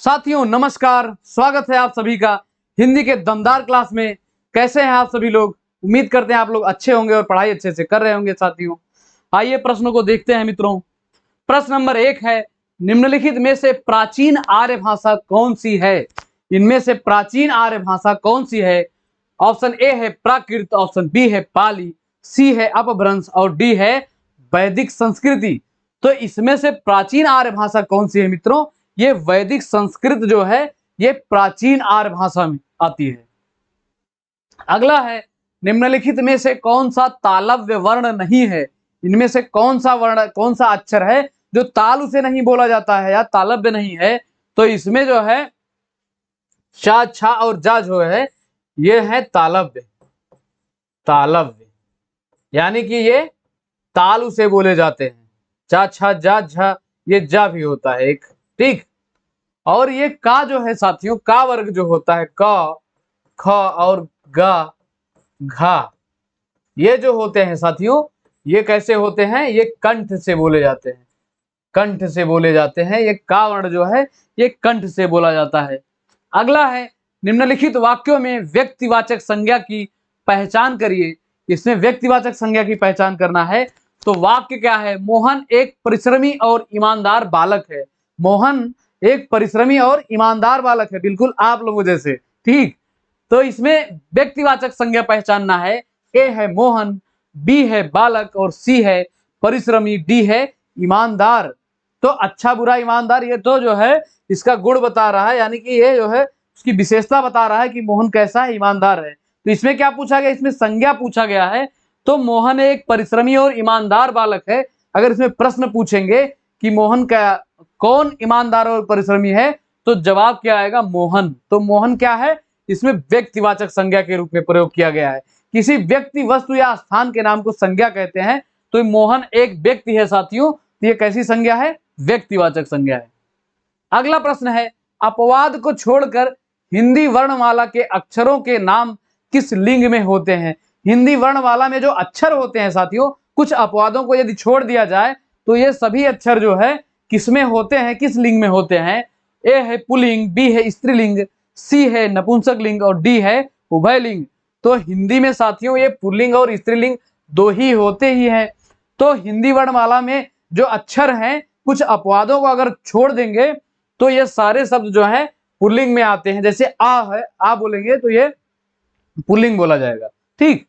साथियों नमस्कार, स्वागत है आप सभी का हिंदी के दमदार क्लास में। कैसे हैं आप सभी लोग? उम्मीद करते हैं आप लोग अच्छे होंगे और पढ़ाई अच्छे से कर रहे होंगे। साथियों आइए प्रश्नों को देखते हैं मित्रों। प्रश्न नंबर 1 है, निम्नलिखित में से प्राचीन आर्य भाषा कौन सी है? इनमें से प्राचीन आर्य भाषा कौन सी है? ऑप्शन ए है प्राकृत, ऑप्शन बी है पाली, सी है अपभ्रंश और डी है वैदिक संस्कृति। तो इसमें से प्राचीन आर्य भाषा कौन सी है मित्रों? ये वैदिक संस्कृत जो है ये प्राचीन आर्य भाषा में आती है। अगला है, निम्नलिखित में से कौन सा तालव्य वर्ण नहीं है? इनमें से कौन सा वर्ण, कौन सा अक्षर है जो तालु से नहीं बोला जाता है या तालव्य नहीं है? तो इसमें जो है शा, छा और जा जो है ये है तालव्य। तालव्य यानी कि ये तालु से बोले जाते हैं। चा, छा, जा, झा, ये जा भी होता है एक, ठीक। और ये का जो है साथियों, का वर्ग जो होता है, क, ख और गा, घा, ये जो होते हैं साथियों, ये कैसे होते हैं? ये कंठ से बोले जाते हैं। कंठ से बोले जाते हैं। ये का वर्ण जो है ये कंठ से बोला जाता है। अगला है, निम्नलिखित वाक्यों में व्यक्तिवाचक संज्ञा की पहचान करिए। इसमें व्यक्तिवाचक संज्ञा की पहचान करना है। तो वाक्य क्या है? मोहन एक परिश्रमी और ईमानदार बालक है। मोहन एक परिश्रमी और ईमानदार बालक है, बिल्कुल आप लोगों जैसे, ठीक। तो इसमें व्यक्तिवाचक संज्ञा पहचानना है। ए है मोहन, बी है बालक और सी है परिश्रमी, डी है ईमानदार। तो अच्छा बुरा ईमानदार, ये तो जो है इसका गुण बता रहा है, यानी कि ये जो है उसकी विशेषता बता रहा है कि मोहन कैसा है, ईमानदार है। तो इसमें क्या पूछा गया? इसमें संज्ञा पूछा गया है। तो मोहन एक परिश्रमी और ईमानदार बालक है। अगर इसमें प्रश्न पूछेंगे कि मोहन का कौन ईमानदार और परिश्रमी है, तो जवाब क्या आएगा? मोहन। तो मोहन क्या है? इसमें व्यक्तिवाचक संज्ञा के रूप में प्रयोग किया गया है। किसी व्यक्ति, वस्तु या स्थान के नाम को संज्ञा कहते हैं। तो मोहन एक व्यक्ति है साथियों, तो ये कैसी संज्ञा है? व्यक्तिवाचक संज्ञा है। अगला प्रश्न है, अपवाद को छोड़कर हिंदी वर्णमाला के अक्षरों के नाम किस लिंग में होते हैं? हिंदी वर्णमाला में जो अक्षर होते हैं साथियों, कुछ अपवादों को यदि छोड़ दिया जाए तो ये सभी अक्षर जो है किसमें होते हैं, किस लिंग में होते हैं? ए है पुल्लिंग, बी है स्त्रीलिंग, सी है नपुंसक लिंग और डी है उभयलिंग। तो हिंदी में साथियों ये पुल्लिंग और स्त्रीलिंग दो ही होते ही हैं। तो हिंदी वर्णमाला में जो अक्षर हैं, कुछ अपवादों को अगर छोड़ देंगे तो ये सारे शब्द जो है पुल्लिंग में आते हैं। जैसे आ है, आ बोलेंगे तो ये पुल्लिंग बोला जाएगा, ठीक।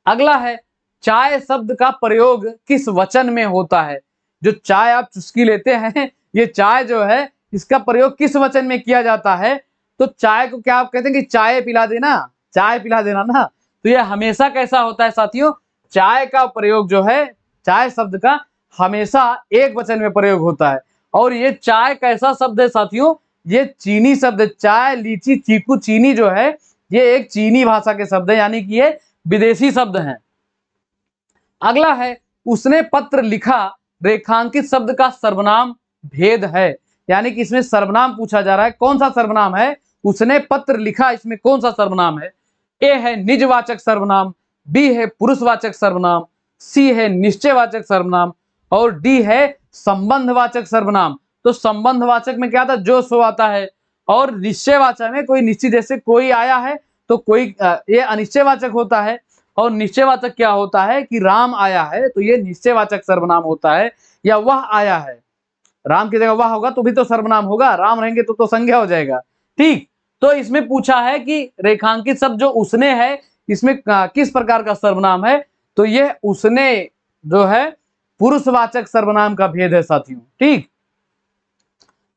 अगला है, चाय शब्द का प्रयोग किस वचन में होता है? जो चाय आप चुस्की लेते हैं, ये चाय जो है इसका प्रयोग किस वचन में किया जाता है? तो चाय को क्या आप कहते हैं कि चाय पिला देना, चाय पिला देना ना। तो ये हमेशा कैसा होता है साथियों? चाय का प्रयोग जो है, चाय शब्द का हमेशा एक वचन में प्रयोग होता है। और ये चाय कैसा शब्द है साथियों? ये चीनी शब्द। चाय, लीची, चीकू, चीनी जो है ये एक चीनी भाषा के शब्द है, यानी कि ये विदेशी शब्द हैं। अगला है, उसने पत्र लिखा रेखांकित शब्द का सर्वनाम भेद है। यानी कि इसमें सर्वनाम पूछा जा रहा है। कौन सा सर्वनाम है? उसने पत्र लिखा, इसमें कौन सा सर्वनाम है? ए है निजवाचक सर्वनाम, बी है पुरुषवाचक सर्वनाम, सी है निश्चयवाचक सर्वनाम और डी है संबंधवाचक सर्वनाम। तो संबंधवाचक में क्या आता है? जो सो आता है। और निश्चयवाचक में कोई निश्चित, जैसे कोई आया है तो कोई, ये अनिश्चयवाचक होता है। और निश्चयवाचक क्या होता है कि राम आया है, तो ये निश्चयवाचक सर्वनाम होता है। या वह आया है, राम की जगह वह होगा तो भी तो सर्वनाम होगा, राम रहेंगे तो संज्ञा हो जाएगा, ठीक। तो इसमें पूछा है कि रेखांकित शब्द जो उसने है, इसमें किस प्रकार का सर्वनाम है? तो ये उसने जो है पुरुषवाचक सर्वनाम का भेद है साथियों, ठीक।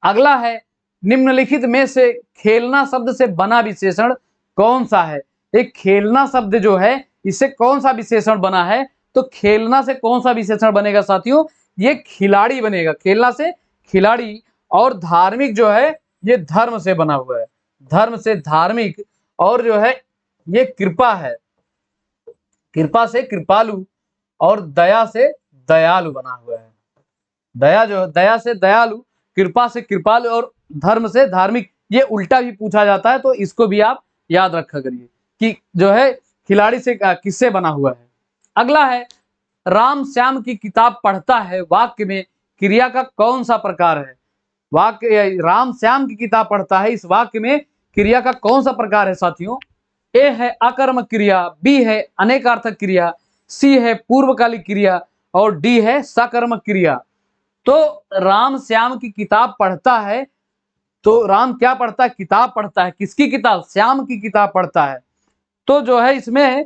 अगला है, निम्नलिखित में से खेलना शब्द से बना विशेषण कौन सा है? एक खेलना शब्द जो है इससे कौन सा विशेषण बना है? तो खेलना से कौन सा विशेषण बनेगा साथियों? ये खिलाड़ी बनेगा। खेलना से खिलाड़ी। और धार्मिक जो है ये धर्म से बना हुआ है, धर्म से धार्मिक। और जो है ये कृपा है, कृपा से कृपालु। और दया से दयालु बना हुआ है। दया जो, दया से दयालु, कृपा से कृपालु और धर्म से धार्मिक। ये उल्टा भी पूछा जाता है, तो इसको भी आप याद रखा करिए कि जो है खिलाड़ी से किससे बना हुआ है। अगला है, राम श्याम की किताब पढ़ता है वाक्य में क्रिया का कौन सा प्रकार है? वाक्य राम श्याम की किताब पढ़ता है, इस वाक्य में क्रिया का कौन सा प्रकार है साथियों? ए है अकर्मक क्रिया, बी है अनेकार्थक क्रिया, सी है पूर्वकालिक क्रिया और डी है सकर्मक क्रिया। तो राम श्याम की किताब पढ़ता है, तो राम क्या पढ़ता है? किताब पढ़ता है। किसकी किताब? श्याम की किताब पढ़ता है। तो जो है इसमें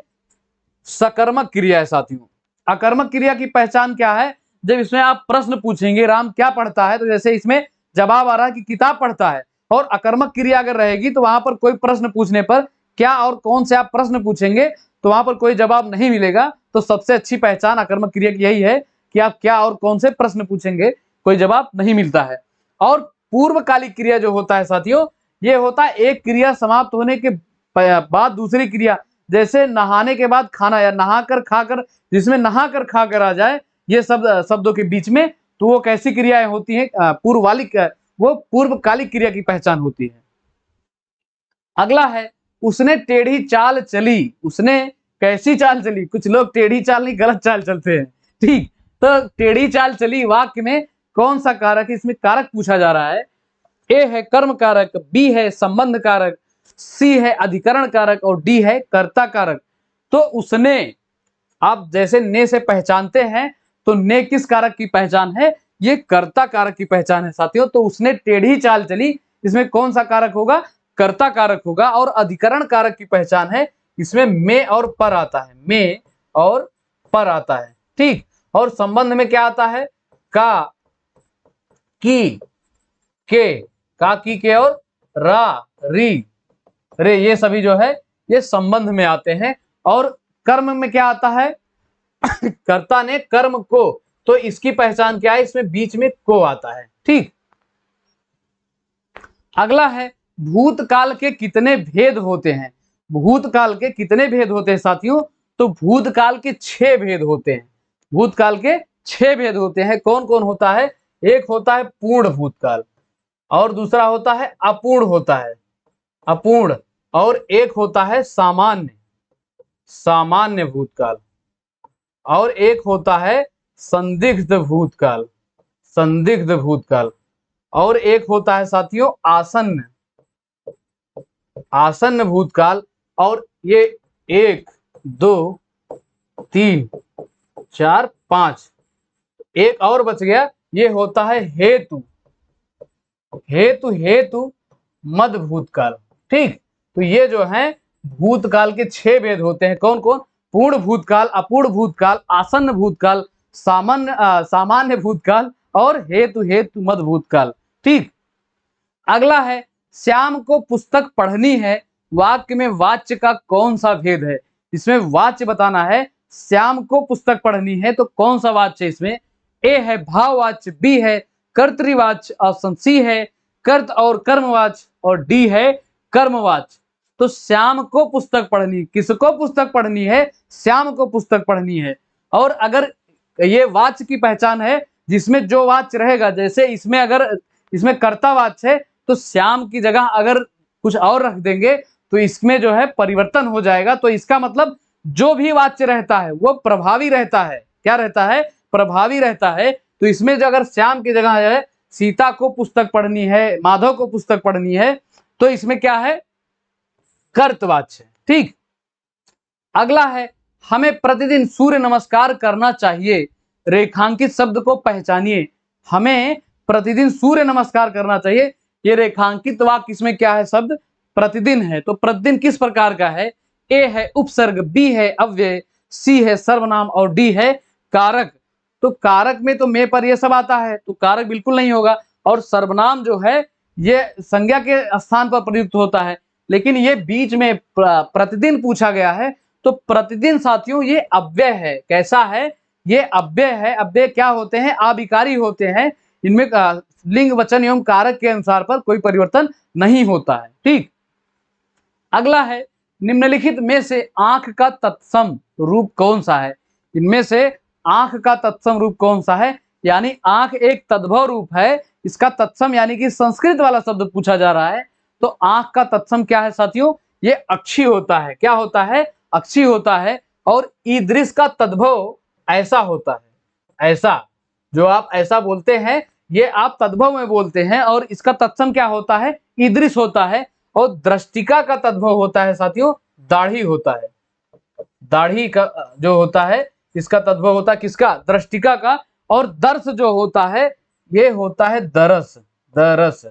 सकर्मक क्रिया है साथियों। अकर्मक क्रिया की पहचान क्या है? जब इसमें आप प्रश्न पूछेंगे राम क्या पढ़ता है, तो जैसे इसमें जवाब आ रहा है कि किताब पढ़ता है, और अकर्मक क्रिया अगर रहेगी तो वहां पर कोई प्रश्न पूछने पर क्या और कौन से आप प्रश्न पूछेंगे तो वहां पर कोई जवाब नहीं मिलेगा। तो सबसे अच्छी पहचान अकर्मक क्रिया की यही है कि आप क्या और कौन से प्रश्न पूछेंगे, कोई जवाब नहीं मिलता है। और पूर्वकालिक क्रिया जो होता है साथियों, ये होता है एक क्रिया समाप्त होने के बाद दूसरी क्रिया, जैसे नहाने के बाद खाना या नहाकर खाकर, जिसमें नहाकर खाकर आ जाए ये शब्दों के बीच में, तो वो कैसी क्रियाएं होती हैं? वो पूर्वकालिक क्रिया की पहचान होती है। अगला है उसने टेढ़ी चाल चली। उसने कैसी चाल चली? कुछ लोग टेढ़ी चाल नहीं, गलत चाल चलते हैं। ठीक, तो टेढ़ी चाल चली वाक्य में कौन सा कारक है? इसमें कारक पूछा जा रहा है। ए है कर्म कारक, बी है संबंध कारक, सी है अधिकरण कारक और डी है कर्ता कारक। तो उसने, आप जैसे ने से पहचानते हैं, तो ने किस कारक की पहचान है? ये कर्ता कारक की पहचान है साथियों। तो उसने टेढ़ी चाल चली, इसमें कौन सा कारक होगा? कर्ता कारक होगा। और अधिकरण कारक की पहचान है, इसमें में और पर आता है, में और पर आता है। ठीक, और संबंध में क्या आता है? का, की, के, का, की, के और रा, री, रे, ये सभी जो है ये संबंध में आते हैं। और कर्म में क्या आता है? कर्ता ने कर्म को, तो इसकी पहचान क्या है? इसमें बीच में को आता है। ठीक, अगला है भूतकाल के कितने भेद होते हैं? भूतकाल के कितने भेद होते हैं साथियों? तो भूतकाल के 6 भेद होते हैं। भूतकाल के 6 भेद होते हैं। कौन कौन होता है? एक होता है पूर्ण भूतकाल, और दूसरा होता है अपूर्ण होता है, अपूर्ण, और एक होता है सामान्य, सामान्य भूतकाल, और एक होता है संदिग्ध भूतकाल, संदिग्ध भूतकाल, और एक होता है साथियों आसन्न, आसन्न भूतकाल। और ये 1 2 3 4 5, एक और बच गया, ये होता है हेतु, हेतु, हेतु मध्य भूतकाल। ठीक, तो ये जो है भूतकाल के 6 भेद होते हैं। कौन कौन? पूर्ण भूतकाल, अपूर्ण भूतकाल, आसन्न भूतकाल, सामान्य भूतकाल और हेतु हेतु मध्य भूतकाल। ठीक, अगला है श्याम को पुस्तक पढ़नी है, वाक्य में वाच्य का कौन सा भेद है? इसमें वाच्य बताना है। श्याम को पुस्तक पढ़नी है, तो कौन सा वाच्य है इसमें? ए है भाववाच्य, बी है कर्तृवाच्य, ऑप्शन सी है कर्त और कर्मवाच्य और डी है कर्मवाच्य। तो श्याम को पुस्तक पढ़नी, किसको पुस्तक पढ़नी है? श्याम को पुस्तक पढ़नी है। और अगर ये वाच्य की पहचान है जिसमें जो वाच्य रहेगा, जैसे इसमें अगर इसमें कर्ता वाच्य है तो श्याम की जगह अगर कुछ और रख देंगे तो इसमें जो है परिवर्तन हो जाएगा। तो इसका मतलब जो भी वाच्य रहता है वो प्रभावी रहता है। क्या रहता है? प्रभावी रहता है। तो इसमें जो अगर श्याम की जगह है सीता को पुस्तक पढ़नी है, माधव को पुस्तक पढ़नी है, तो इसमें क्या है? कर्तवाच्य। ठीक, अगला है हमें प्रतिदिन सूर्य नमस्कार करना चाहिए, रेखांकित शब्द को पहचानिए। हमें प्रतिदिन सूर्य नमस्कार करना चाहिए, ये रेखांकित वाक्य इसमें क्या है? शब्द प्रतिदिन है। तो प्रतिदिन किस प्रकार का है? ए है उपसर्ग, बी है अव्यय, सी है सर्वनाम और डी है कारक। तो कारक में तो में पर ये सब आता है, तो कारक बिल्कुल नहीं होगा। और सर्वनाम जो है ये संज्ञा के स्थान पर प्रयुक्त होता है, लेकिन ये बीच में प्रतिदिन पूछा गया है, तो प्रतिदिन साथियों ये अव्यय है। कैसा है? ये अव्यय है। अव्यय क्या होते हैं? अविकारी होते हैं। इनमें लिंग वचन एवं कारक के अनुसार पर कोई परिवर्तन नहीं होता है। ठीक, अगला है निम्नलिखित में से आंख का तत्सम रूप कौन सा है? इनमें से आंख का तत्सम रूप कौन सा है? यानी आंख एक तद्भव रूप है, इसका तत्सम यानी कि संस्कृत वाला शब्द पूछा जा रहा है। तो आंख का तत्सम क्या है साथियों? ये अक्षी होता है। क्या होता है? अक्षी होता है। और ईदृश का तद्भव ऐसा होता है, ऐसा, जो आप ऐसा बोलते हैं ये आप तद्भव में बोलते हैं, और इसका तत्सम क्या होता है, ईदृश होता है। और दृष्टिका का तद्भव होता है साथियों, दाढ़ी होता है। दाढ़ी का जो होता है इसका तद्भव होता है किसका, दृष्टिका का। और दर्श जो होता है ये होता है दरस, दरस।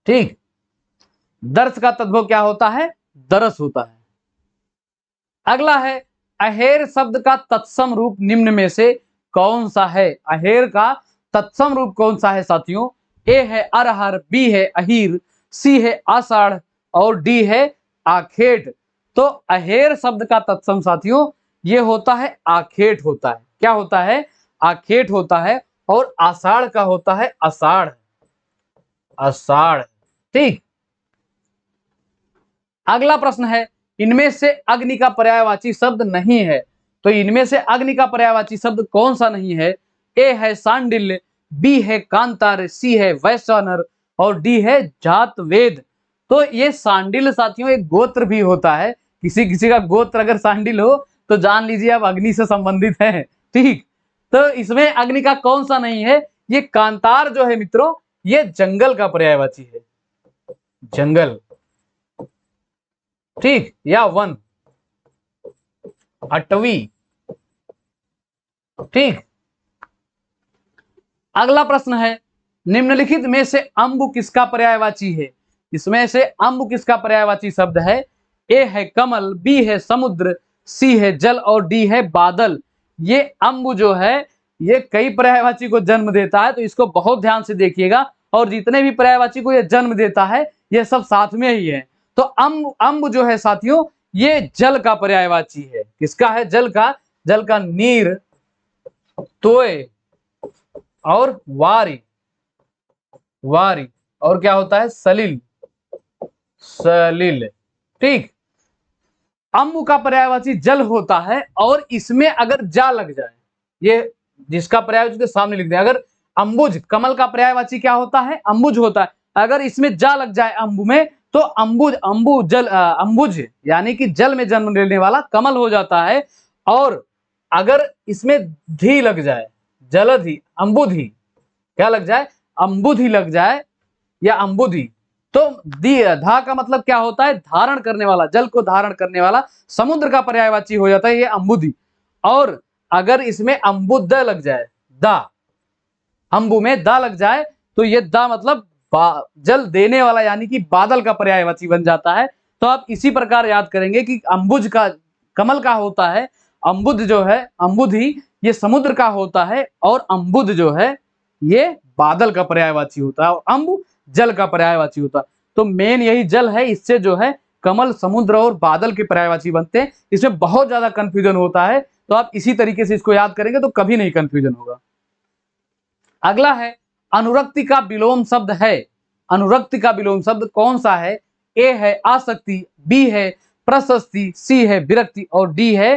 ठीक, दर्श का तद्भव क्या होता है, दरस होता है। अगला है, अहेर शब्द का तत्सम रूप निम्न में से कौन सा है। अहेर का तत्सम रूप कौन सा है साथियों, ए है अरहर, बी है अहीर, सी है आषाढ़ और डी है आखेट। तो अहेर शब्द का तत्सम साथियों ये होता है आखेट होता है। क्या होता है, आखेट होता है। और आषाढ़ का होता है आषाढ़, आषाढ़। ठीक, अगला प्रश्न है, इनमें से अग्नि का पर्यायवाची शब्द नहीं है। तो इनमें से अग्नि का पर्यायवाची शब्द कौन सा नहीं है, ए है सांडिल्य, बी है कांतार, सी है वैश्वानर और डी है जातवेद। तो ये सांडिल्य साथियों एक गोत्र भी होता है, किसी किसी का गोत्र अगर सांडिल हो तो जान लीजिए आप अग्नि से संबंधित है। ठीक, तो इसमें अग्नि का कौन सा नहीं है, ये कांतार जो है मित्रों ये जंगल का पर्यायवाची है, जंगल। ठीक, या वन, अटवी। ठीक, अगला प्रश्न है, निम्नलिखित में से अंबु किसका पर्यायवाची है। इसमें से अंबु किसका पर्यायवाची शब्द है, ए है कमल, बी है समुद्र, सी है जल और डी है बादल। ये अंबु जो है ये कई पर्यायवाची को जन्म देता है, तो इसको बहुत ध्यान से देखिएगा। और जितने भी पर्यायवाची को ये जन्म देता है ये सब साथ में ही है। तो अंब जो है साथियों ये जल का पर्यायवाची है। किसका है, जल का। जल का नीर, तोय और वारी, वारी और क्या होता है, सलिल, सलिल। ठीक, अंबु का पर्यायवाची जल होता है और इसमें अगर जा लग जाए, ये जिसका पर्यायवाची के सामने लिख दें। अगर अंबुज, कमल का पर्यायवाची क्या होता है, अंबुज होता है। अगर इसमें जा लग जाए अंबु में तो अंबुज, अंबु जल, अंबुज यानी कि जल में जन्म लेने वाला कमल हो जाता है। और अगर इसमें धी लग जाए, जलधि, अंबुधि, क्या लग जाए, अंबुधि लग जाए या अंबुधि, तो दी धा का मतलब क्या होता है, धारण करने वाला, जल को धारण करने वाला। समुद्र का पर्यायवाची हो जाता है ये अंबुधि। और अगर इसमें अंबुद लग जाए, दा, अंबु में दा लग जाए तो ये दा मतलब जल देने वाला यानी कि बादल का पर्यायवाची बन जाता है। तो आप इसी प्रकार याद करेंगे कि अंबुज का कमल का होता है, अंबुद जो है, अंबुधि ये समुद्र का होता है, और अंबुद जो है ये बादल का पर्यायवाची होता है, और अंबु जल का पर्यायवाची होता है। तो मेन यही जल है, इससे जो है कमल, समुद्र और बादल के पर्यायवाची बनते हैं। इसमें बहुत ज्यादा कंफ्यूजन होता है, तो आप इसी तरीके से इसको याद करेंगे तो कभी नहीं कंफ्यूजन होगा। अगला है, अनुरक्ति का विलोम शब्द है। अनुरक्ति का विलोम शब्द कौन सा है, ए है आसक्ति, बी है प्रशस्ति, सी है विरक्ति और डी है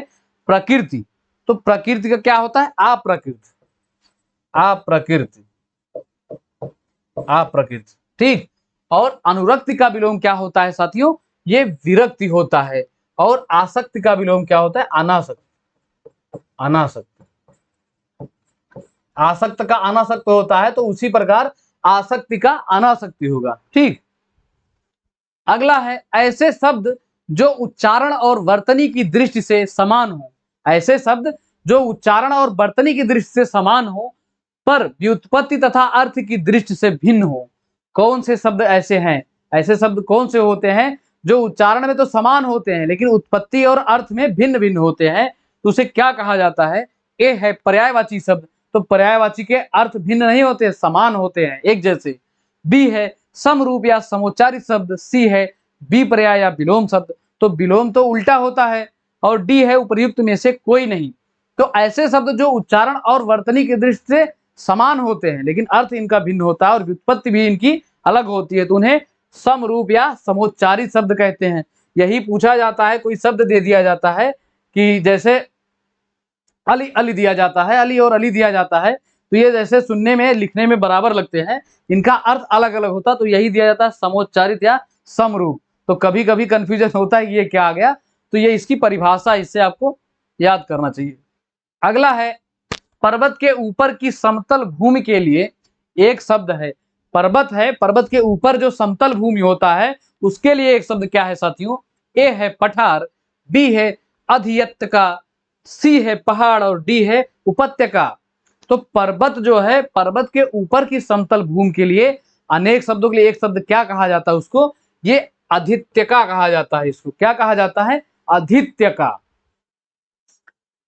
प्रकृति। तो प्रकृति का क्या होता है, अप्रकृति, अप्रकृति, अप्रकृति। ठीक, और अनुरक्ति का विलोम क्या होता है साथियों, ये विरक्ति होता है। और आसक्ति का विलोम क्या होता है, अनासक्ति, अनासक्ति। आसक्त का अनासक्त होता है, तो उसी प्रकार आसक्ति का अनासक्ति होगा। ठीक, अगला है, ऐसे शब्द जो उच्चारण और वर्तनी की दृष्टि से समान हो। ऐसे शब्द जो उच्चारण और वर्तनी की दृष्टि से समान हो पर व्युत्पत्ति तथा अर्थ की दृष्टि से भिन्न हो। कौन से शब्द ऐसे हैं, ऐसे शब्द कौन से होते हैं जो उच्चारण में तो समान होते हैं लेकिन उत्पत्ति और अर्थ में भिन्न भिन्न होते हैं, तो उसे क्या कहा जाता है। ए है पर्यायवाची शब्द, तो पर्यायवाची के अर्थ भिन्न नहीं होते, समान होते हैं, एक जैसे। बी है समरूप या समोच्चारित शब्द, सी है बी पर्याय या विलोम शब्द, तो विलोम तो उल्टा होता है। और डी है उपर्युक्त में से कोई नहीं। तो ऐसे शब्द जो उच्चारण और वर्तनी की दृष्टि से समान होते हैं लेकिन अर्थ इनका भिन्न होता है और व्युत्पत्ति भी इनकी अलग होती है, तो उन्हें समरूप या समोच्चारित शब्द कहते हैं। यही पूछा जाता है, कोई शब्द दे दिया जाता है कि जैसे अली, अली दिया जाता है, अली और अली दिया जाता है, तो ये जैसे सुनने में लिखने में बराबर लगते हैं, इनका अर्थ अलग अलग होता, तो यही दिया जाता है समोच्चारित या समरूप। तो कभी कभी कंफ्यूजन होता है ये क्या आ गया, तो ये इसकी परिभाषा, इससे आपको याद करना चाहिए। अगला है, पर्वत के ऊपर की समतल भूमि के लिए एक शब्द है। पर्वत है, पर्वत के ऊपर जो समतल भूमि होता है उसके लिए एक शब्द क्या है साथियों? ए है पठार, बी है अधियत्का, सी है पहाड़ और डी है उपत्यका। तो पर्वत जो है, पर्वत के ऊपर की समतल भूमि के लिए अनेक शब्दों के लिए एक शब्द क्या कहा जाता है उसको? ये अधित्यका कहा जाता है। इसको क्या कहा जाता है? अधित्यका।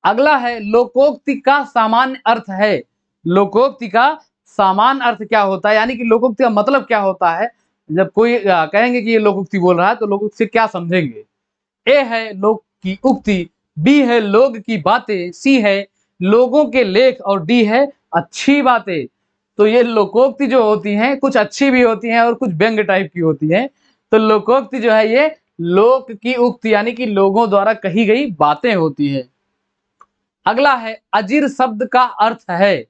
अगला है लोकोक्ति का सामान्य अर्थ है। लोकोक्ति का सामान्य अर्थ क्या होता है, यानी कि लोकोक्ति का मतलब क्या होता है? जब कोई कहेंगे कि ये लोकोक्ति बोल रहा है तो लोकोक्ति से क्या समझेंगे? ए है लोक की उक्ति, बी है लोग की बातें, सी है लोगों के लेख और डी है अच्छी बातें। तो ये लोकोक्ति जो होती हैं कुछ अच्छी भी होती हैं और कुछ व्यंग्य टाइप की होती हैं। तो लोकोक्ति जो है ये लोक की उक्ति यानी कि लोगों द्वारा कही गई बातें होती है। अगला है अजीर शब्द का अर्थ है।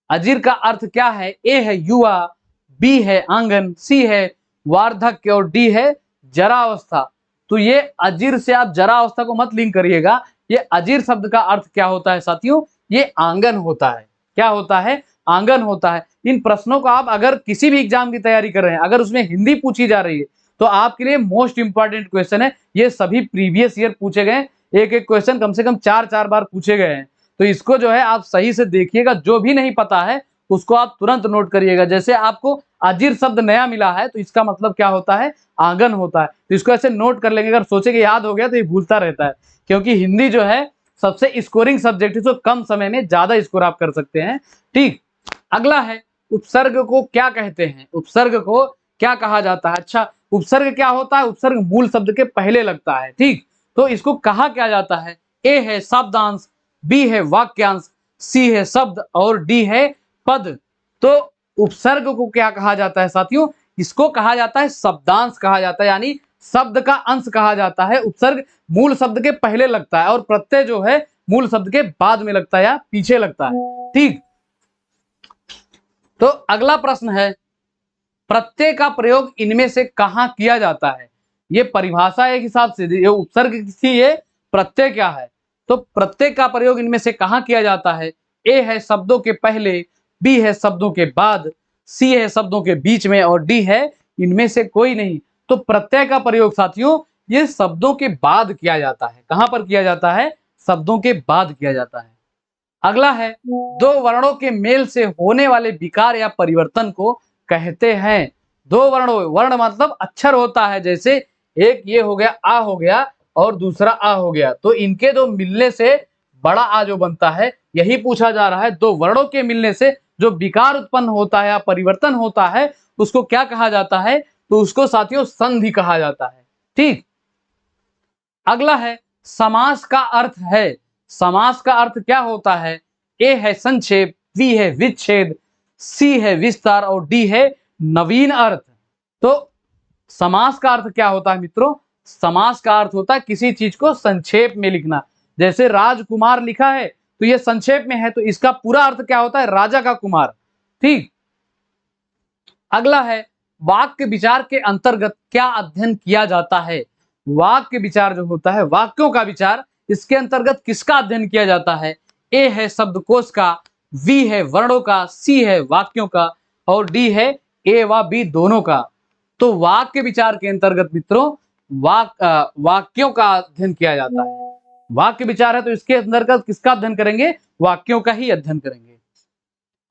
अजीर का अर्थ क्या है? ए है युवा, बी है आंगन, सी है वार्धक्य और डी है जरावस्था। तो ये अजीर से आप जरावस्था को मत लिंक करिएगा। ये अजीर शब्द का अर्थ क्या होता है साथियों? ये आंगन होता है। क्या होता है? आंगन होता है। इन प्रश्नों को आप अगर किसी भी एग्जाम की तैयारी कर रहे हैं, अगर उसमें हिंदी पूछी जा रही है तो आपके लिए मोस्ट इंपॉर्टेंट क्वेश्चन है। ये सभी प्रीवियस ईयर पूछे गए, एक एक क्वेश्चन कम से कम 4-4 बार पूछे गए हैं। तो इसको जो है आप सही से देखिएगा, जो भी नहीं पता है उसको आप तुरंत नोट करिएगा। जैसे आपको अजीर शब्द नया मिला है तो इसका मतलब क्या होता है? आंगन होता है। तो इसको ऐसे नोट कर लेंगे। अगर सोचे कि याद हो गया तो ये भूलता रहता है, क्योंकि हिंदी जो है सबसे स्कोरिंग सब्जेक्ट है, तो कम समय में ज्यादा स्कोर आप कर सकते हैं। ठीक, अगला है उपसर्ग को क्या कहते हैं? उपसर्ग को क्या कहा जाता है? अच्छा, उपसर्ग क्या होता है? उपसर्ग मूल शब्द के पहले लगता है। ठीक, तो इसको कहा क्या जाता है? ए है शब्दांश, बी है वाक्यांश, सी है शब्द और डी है पद। तो उपसर्ग को क्या कहा जाता है साथियों? इसको कहा जाता है शब्दांश कहा जाता है, यानी शब्द का अंश कहा जाता है। उपसर्ग मूल शब्द के पहले लगता है और प्रत्यय जो है मूल शब्द के बाद में लगता है या पीछे लगता है। ठीक, तो अगला प्रश्न है प्रत्यय का प्रयोग इनमें से कहां किया जाता है? ये परिभाषा एक हिसाब से, ये उपसर्ग थी, ये प्रत्यय क्या है? तो प्रत्यय का प्रयोग इनमें से कहां किया जाता है? ए है शब्दों के पहले, बी है शब्दों के बाद, सी है शब्दों के बीच में और डी है इनमें से कोई नहीं। तो प्रत्यय का प्रयोग साथियों ये शब्दों के बाद किया जाता है। कहां पर किया जाता है? शब्दों के बाद किया जाता है। अगला है दो वर्णों के मेल से होने वाले विकार या परिवर्तन को कहते हैं। दो वर्णों, वर्ण मतलब अक्षर होता है, जैसे एक ये हो गया आ हो गया और दूसरा आ हो गया, तो इनके दो मिलने से बड़ा आ जो बनता है, यही पूछा जा रहा है। दो वर्णों के मिलने से जो विकार उत्पन्न होता है या परिवर्तन होता है उसको क्या कहा जाता है? तो उसको साथियों संधि कहा जाता है। ठीक, अगला है समास का अर्थ है। समास का अर्थ क्या होता है? ए है संक्षेप, बी है विच्छेद, सी है विस्तार और डी है नवीन अर्थ। तो समास का अर्थ क्या होता है मित्रों? समास का अर्थ होता है किसी चीज को संक्षेप में लिखना। जैसे राजकुमार लिखा है तो ये संक्षेप में है, तो इसका पूरा अर्थ क्या होता है? राजा का कुमार। ठीक, अगला है वाक्य विचार के अंतर्गत क्या अध्ययन किया जाता है? वाक्य विचार जो होता है, वाक्यों का विचार, इसके अंतर्गत किसका अध्ययन किया जाता है? ए है शब्दकोश का, बी है वर्णों का, सी है वाक्यों का और डी है ए व बी दोनों का। तो वाक्य विचार के अंतर्गत मित्रों वाक्यों का अध्ययन किया जाता है। वाक्य विचार है तो इसके अंतर्गत किसका अध्ययन करेंगे? वाक्यों का ही अध्ययन करेंगे।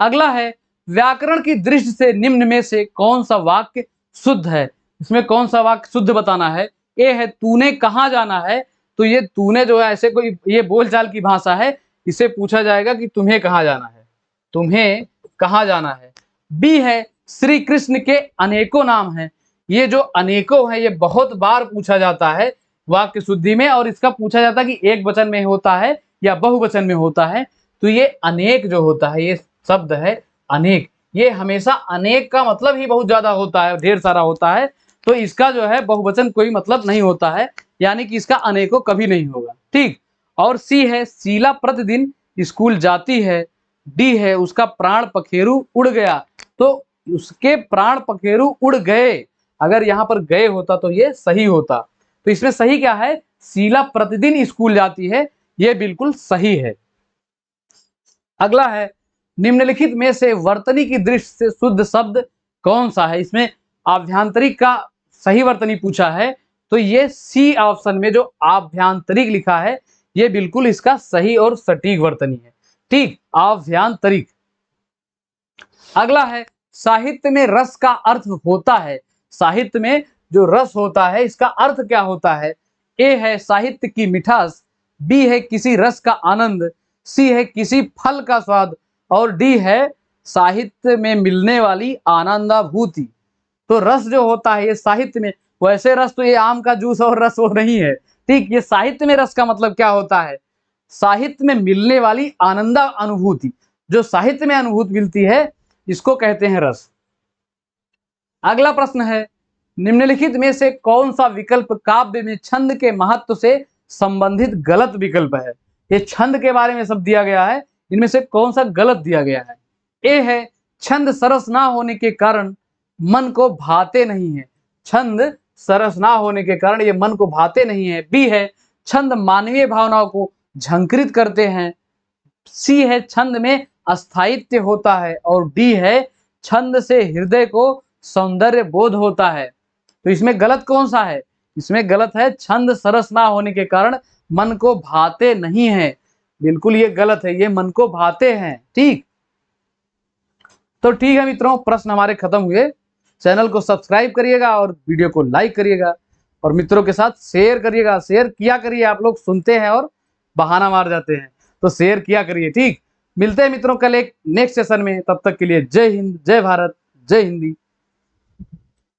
अगला है व्याकरण की दृष्टि से निम्न में से कौन सा वाक्य शुद्ध है? इसमें कौन सा वाक्य शुद्ध बताना है। ए है तूने कहाँ जाना है, तो ये तूने जो है ऐसे कोई ये बोलचाल की भाषा है, इसे पूछा जाएगा कि तुम्हें कहाँ जाना है, तुम्हें कहाँ जाना है। बी है श्री कृष्ण के अनेकों नाम हैं, ये जो अनेकों है ये बहुत बार पूछा जाता है वाक्य शुद्धि में, और इसका पूछा जाता है कि एक वचन में होता है या बहुवचन में होता है। तो ये अनेक जो होता है, ये शब्द है अनेक, ये हमेशा अनेक का मतलब ही बहुत ज्यादा होता है, ढेर सारा होता है, तो इसका जो है बहुवचन कोई मतलब नहीं होता है, यानी कि इसका अनेकों कभी नहीं होगा। ठीक, और सी है शीला प्रतिदिन स्कूल जाती है, डी है उसका प्राण पखेरु उड़ गया, तो उसके प्राण पखेरु उड़ गए, अगर यहाँ पर गए होता तो ये सही होता। तो इसमें सही क्या है? शीला प्रतिदिन स्कूल जाती है, ये बिल्कुल सही है। अगला है, निम्नलिखित में से वर्तनी की दृष्टि से शुद्ध शब्द कौन सा है? इसमें आभ्यंतरिक का सही वर्तनी पूछा है, तो ये सी ऑप्शन में जो आभ्यंतरिक लिखा है ये बिल्कुल इसका सही और सटीक वर्तनी है। ठीक, आभ्यंतरिक। अगला है, साहित्य में रस का अर्थ होता है। साहित्य में जो रस होता है इसका अर्थ क्या होता है? ए है साहित्य की मिठास, बी है किसी रस का आनंद, सी है किसी फल का स्वाद, और डी है साहित्य में मिलने वाली आनंदाभूति। तो रस जो होता है ये साहित्य में, वैसे रस तो ये आम का जूस और रस वो नहीं है। ठीक, ये साहित्य में रस का मतलब क्या होता है? साहित्य में मिलने वाली आनंदा अनुभूति, जो साहित्य में अनुभूति मिलती है इसको कहते हैं रस। अगला प्रश्न है, निम्नलिखित में से कौन सा विकल्प काव्य में छंद के महत्व से संबंधित गलत विकल्प है? ये छंद के बारे में सब दिया गया है, इनमें से कौन सा गलत दिया गया है? ए है, छंद सरस ना होने के कारण मन को भाते नहीं है। छंद सरस ना होने के कारण ये मन को भाते नहीं है। बी है, छंद मानवीय भावनाओं को झंकृत करते हैं। सी है, छंद में अस्थायित्व होता है, और डी है, छंद से हृदय को सौंदर्य बोध होता है। तो इसमें गलत कौन सा है? इसमें गलत है, छंद सरस ना होने के कारण मन को भाते नहीं है। बिल्कुल ये गलत है, ये मन को भाते हैं। ठीक, तो ठीक है मित्रों, प्रश्न हमारे खत्म हुए। चैनल को सब्सक्राइब करिएगा और वीडियो को लाइक करिएगा और मित्रों के साथ शेयर करिएगा। शेयर किया करिए, आप लोग सुनते हैं और बहाना मार जाते हैं, तो शेयर किया करिए। ठीक, मिलते हैं मित्रों कल एक नेक्स्ट सेशन में। तब तक के लिए जय हिंद, जय भारत, जय हिंदी।